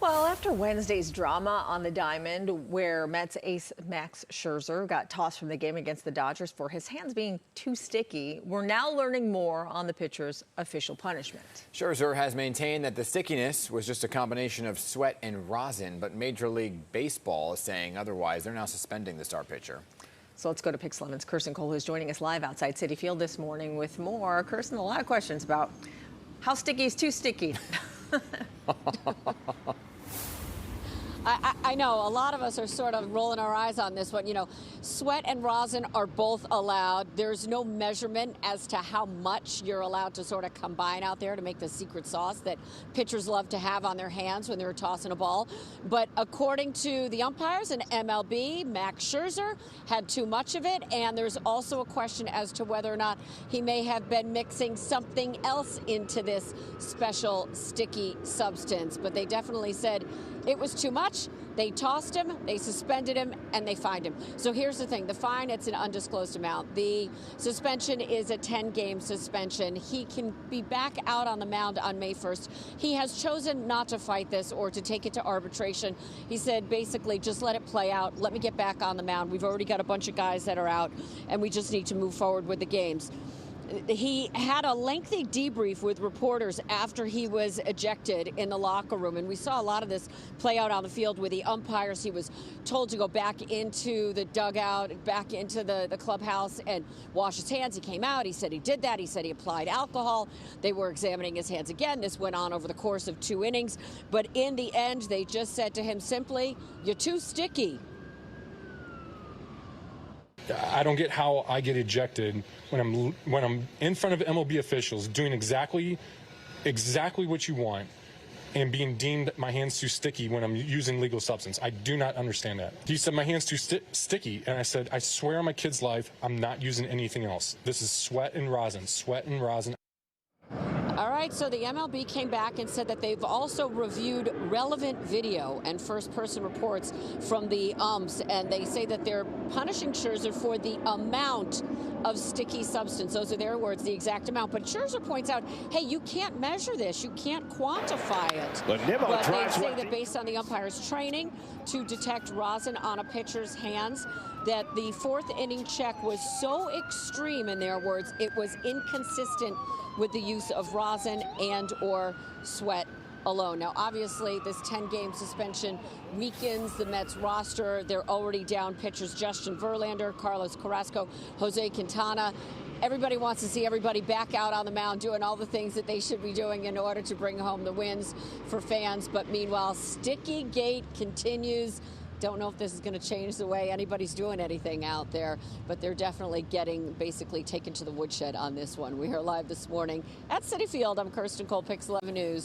Well, after Wednesday's drama on the diamond, where Mets ace Max Scherzer got tossed from the game against the Dodgers for his hands being too sticky, we're now learning more on the pitcher's official punishment. Scherzer has maintained that the stickiness was just a combination of sweat and rosin, but Major League Baseball is saying otherwise. They're now suspending the star pitcher. So let's go to Pix 11's Kirsten Cole, who's joining us live outside Citi Field this morning with more. Kirsten, a lot of questions about how sticky is too sticky. I know a lot of us are sort of rolling our eyes on this one. You know, sweat and rosin are both allowed. There's no measurement as to how much you're allowed to sort of combine out there to make the secret sauce that pitchers love to have on their hands when they're tossing a ball. But according to the umpires in MLB, Max Scherzer had too much of it. And there's also a question as to whether or not he may have been mixing something else into this special sticky substance. But they definitely said it was too much. They tossed him, they suspended him, and they fined him. So here's the thing. The fine, it's an undisclosed amount. The suspension is a 10-game suspension. He can be back out on the mound on May 1st. He has chosen not to fight this or to take it to arbitration. He said, basically, just let it play out. Let me get back on the mound. We've already got a bunch of guys that are out, and we just need to move forward with the games. He had a lengthy debrief with reporters after he was ejected in the locker room. And we saw a lot of this play out on the field with the umpires. He was told to go back into the dugout, back into the clubhouse and wash his hands. He came out. He said he did that. He said he applied alcohol. They were examining his hands again. This went on over the course of 2 innings. But in the end, they just said to him simply, "You're too sticky." I don't get how I get ejected when I'm in front of MLB officials doing exactly what you want and being deemed my hands too sticky when I'm using legal substance. I do not understand that. He said my hands too sticky, and I said, I swear on my kid's life, I'm not using anything else. This is sweat and rosin, sweat and rosin. All right, so the MLB came back and said that they've also reviewed relevant video and first-person reports from the umps, and they say that they're punishing Scherzer for the amount of sticky substance. Those are their words, the exact amount. But Scherzer points out, hey, you can't measure this. You can't quantify it. But they say that based on the umpire's training to detect rosin on a pitcher's hands, that the fourth inning check was so extreme, in their words, it was inconsistent with the use of rosin and or sweat alone. Now, obviously, this 10-game suspension weakens the Mets roster. They're already down pitchers Justin Verlander, Carlos Carrasco, Jose Quintana. Everybody wants to see everybody back out on the mound doing all the things that they should be doing in order to bring home the wins for fans. But meanwhile, Sticky Gate continues. Don't know if this is going to change the way anybody's doing anything out there, but they're definitely getting basically taken to the woodshed on this one. We are live this morning at Citi Field. I'm Kirsten Cole, Pix 11 News.